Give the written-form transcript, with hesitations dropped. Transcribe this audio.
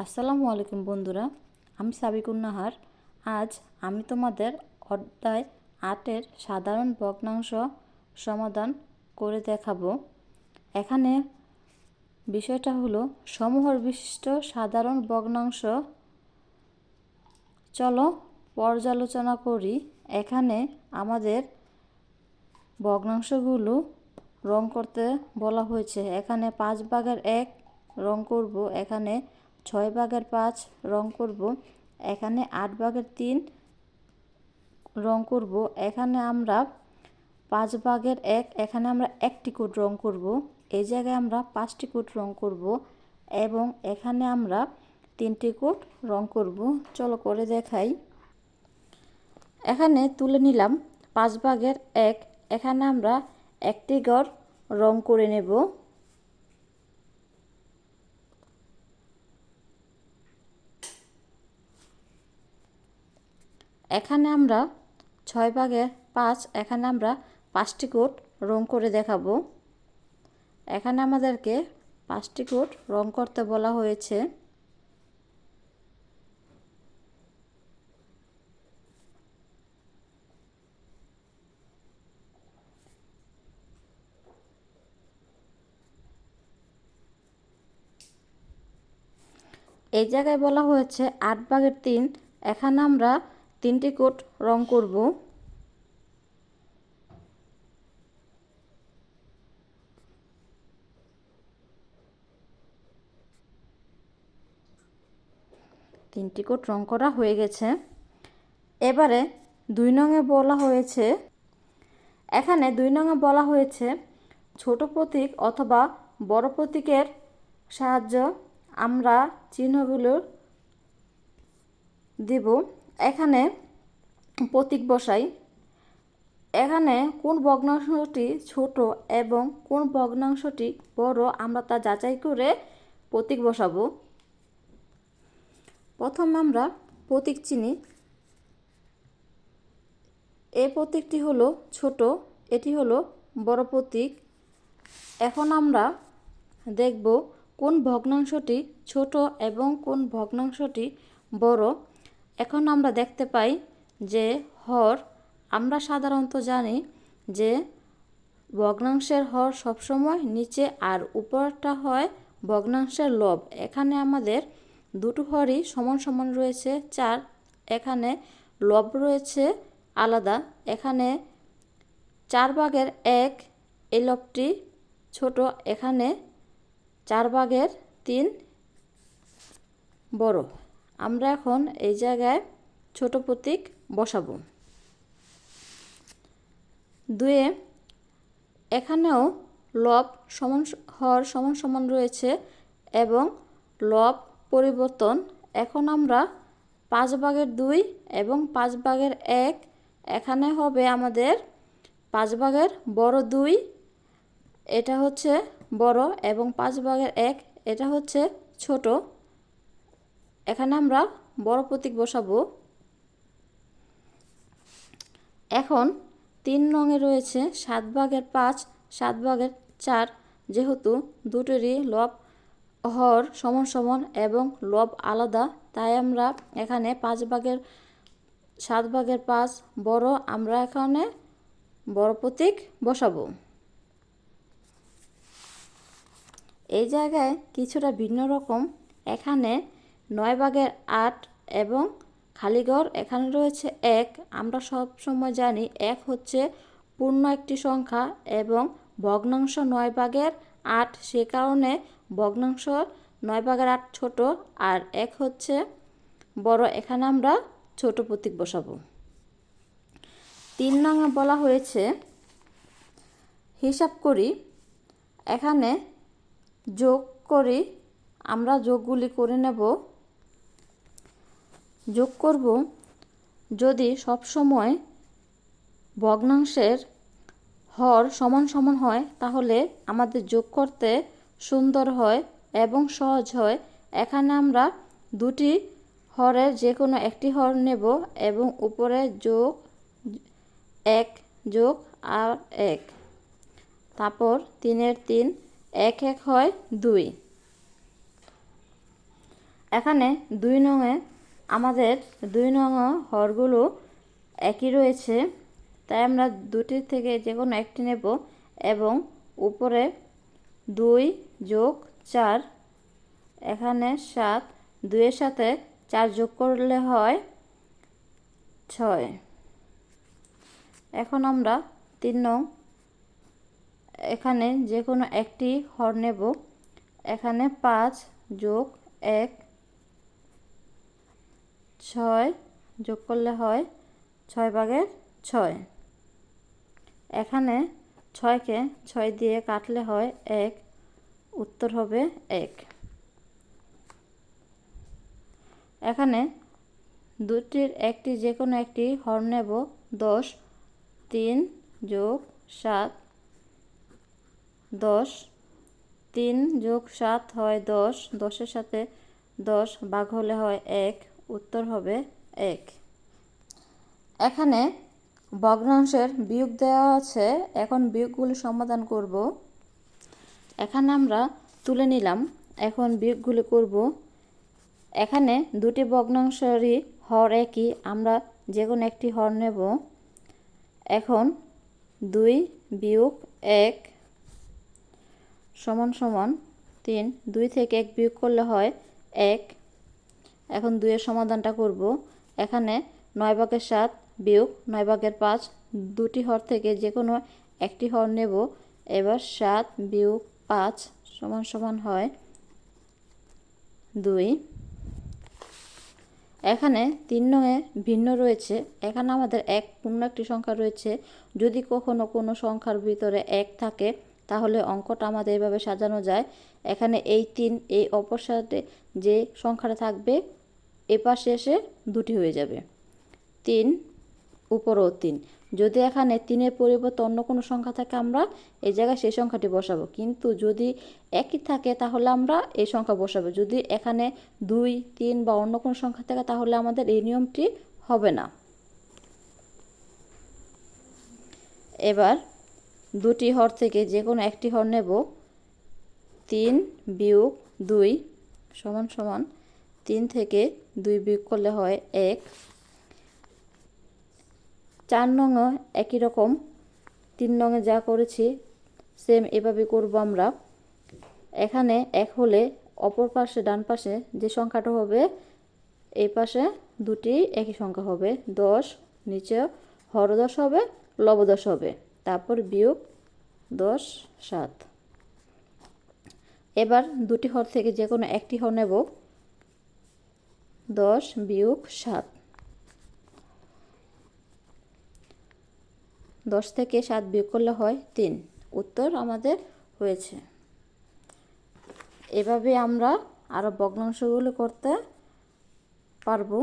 আসসালামু আলাইকুম বন্ধুরা, আমি সাবিকুন নাহার। আজ আমি তোমাদের অধ্যায় 8-এর সাধারণ ভগ্নাংশ সমাধান করে দেখাবো। এখানে বিষয়টা হলো সমহর বিশিষ্ট সাধারণ ভগ্নাংশ। চলো পর্যালোচনা করি। এখানে আমাদের ভগ্নাংশগুলো রং করতে বলা হয়েছে। এখানে 5/1 রং করব, এখানে 6/5 রং করব, এখানে 8/3 রং করব, এখানে আমরা 5/1 এখানে আমরা একটি কোট রং করব, এই জায়গায় আমরা 5টি কোট রং করব এবং এখানে আমরা 3টি কোট রং করব। চলো করে দেখাই। এখানে তুলে নিলাম 5/1, এখানে আমরা একটি ঘর রং করে নেব। এখানে আমরা 6/5, এখানে আমরা 5টি কোট রং করে দেখাবো। এখানে আমাদেরকে 5টি কোট রং করতে বলা হয়েছে। এই জায়গায় বলা হয়েছে 8/3, এখানে আমরা 3টি কোট রং করব। তিনটি কোট রং করা হয়ে গেছে। এবারে 2 নংয়ে বলা হয়েছে, এখানে 2 নংয়ে বলা হয়েছে ছোট প্রতীক অথবা বড় প্রতীকের সাহায্যে আমরা চিহ্নগুলো দেব। এখানে প্রতীক বসাই। এখানে কোন ভগ্নাংশটি ছোট এবং কোন ভগ্নাংশটি বড় আমরা তা যাচাই করে প্রতীক বসাবো। প্রথমে আমরা প্রতীক চিনি। এই প্রতীকটি হলো ছোট, এটি হলো বড় প্রতীক। এখন আমরা দেখব কোন ভগ্নাংশটি ছোট এবং কোন ভগ্নাংশটি বড়। এখন আমরা দেখতে পাই যে হর, আমরা সাধারণত জানি যে ভগ্নাংশের হর সবসময় নিচে আর উপরটা হয় ভগ্নাংশের লব। এখানে আমাদের দুটো হরই সমান সমান রয়েছে 4, এখানে লব রয়েছে আলাদা। এখানে 4/1 এই লবটি ছোট, এখানে 4/3 বড়। আমরা এখন এই জায়গায় ছোট প্রতীক বসাবো। 2 এখানেও লব সমান হর সমান সমান রয়েছে এবং লব পরিবর্তন। এখন আমরা 5/2 এবং 5/1 এখানে হবে আমাদের 5/2 বড় 2, এটা হচ্ছে বড়, এবং 5/1 এটা হচ্ছে ছোট। এখানে আমরা বড় প্রতীক বসাবো। এখন 3 নংয়ে রয়েছে 7/5, 7/4, যেহেতু দুটোরই লব হর সমান সমান এবং লব আলাদা, তাই আমরা এখানে 7/5 বড়, আমরা এখানে বড় প্রতীক বসাবো। এই জায়গায় কিছুটা ভিন্ন রকম। এখানে 9/8 এবং খালিঘর এখানে রয়েছে 1। আমরা সব সময় জানি 1 হচ্ছে পূর্ণ একটি সংখ্যা এবং ভগ্নাংশ 9/8, সে কারণে ভগ্নাংশ 9/8 ছোট আর 1 হচ্ছে বড়। এখানে আমরা ছোট প্রতীক বসাবো। 3 নংয়ে বলা হয়েছে হিসাব করি। এখানে যোগ করি, আমরা যোগগুলি করে নেব। যোগ করব, যদি সব সময় ভগ্নাংশের হর সমান সমান হয় তাহলে আমাদের যোগ করতে সুন্দর হয় এবং সহজ হয়। এখানে আমরা দুটি হরের যে কোনো একটি হর নেব এবং উপরে যোগ 1 যোগ আর 1, তারপর 3 এর 3, 1 1 হয় 2। এখানে 2 নংয়ে আমাদের 2 নং হরগুলো একই রয়েছে, তাই আমরা দুটির থেকে যে কোনো একটি নেব এবং উপরে 2 যোগ 4, এখানে 7, 2 এর সাথে 4 যোগ করলে হয় 6। এখন আমরা 3 নং এখানে যে কোনো একটি হর নেব, এখানে 5 যোগ 1, 6 যোগ করলে হয় 6/6। এখানে 6কে 6 দিয়ে কাটলে হয় 1, উত্তর হবে 1। এখানে দুটির একটি যে কোনো একটি হর নেব, 10, 3 যোগ 7, 10, 3 যোগ 7 হয় 10, 10 এর সাথে 10 ভাগ হলে হয় 1, উত্তর হবে 1। এখানে ভগ্নাংশের বিয়োগ দেওয়া আছে, এখন বিয়োগগুলো সমাধান করব। এখানে আমরা তুলে নিলাম, এখন বিয়োগগুলো করব। এখানে দুটি ভগ্নাংশেরই হর একই, আমরা যে কোনো একটি হর নেব। এখন 2 বিয়োগ 1 সমান সমান 3, 2 থেকে 1 বিয়োগ করলে হয় 1। এখন 2 এর সমাধানটা করব। এখানে 9/7 বিয়োগ 9/5, দুটি হর থেকে যে কোনো একটি হর নেব। এবার 7 বিয়োগ 5 সমান সমান হয় 2। এখানে 3 নংয়ে ভিন্ন রয়েছে, এখানে আমাদের এক পূর্ণ একটি সংখ্যা রয়েছে। যদি কখনো কোনো সংখ্যার ভিতরে 1 থাকে তাহলে অঙ্কটা আমাদের এভাবে সাজানো যায়। এখানে এই 3 এই অপর সাথে যে সংখ্যাটা থাকবে এ পাশে এসে দুটি হয়ে যাবে, 3 উপরেও 3। যদি এখানে 3-এর পরিবর্তে অন্য কোনো সংখ্যা থাকে আমরা এই জায়গায় সেই সংখ্যাটি বসাবো, কিন্তু যদি একই থাকে তাহলে আমরা এই সংখ্যা বসাবো। যদি এখানে 2, 3 বা অন্য কোনো সংখ্যা থাকে তাহলে আমাদের এই নিয়মটি হবে না। এবার দুটি হর থেকে যে কোনো একটি হর নেব, 3 বিয়োগ 2 সমান সমান 3 থেকে 2 বিয়োগ করলে হয় 1। 4 নংও একই রকম, 3 নংয়ে যা করেছি সেম এভাবে করব আমরা। এখানে 1 হলে অপর পাশে ডান পাশে যে সংখ্যাটা হবে এই পাশে দুটি একই সংখ্যা হবে, 10 নিচে হর 10 হবে, লব 10 হবে, তারপর বিয়োগ 10, 7। এবার দুটি হর থেকে যে কোনো একটি হর নেব, 10 বিয়োগ 7, 10 থেকে 7 বিয়োগ করলে হয় 3, উত্তর আমাদের হয়েছে। এভাবে আমরা আরও ভগ্নাংশগুলো করতে পারবো।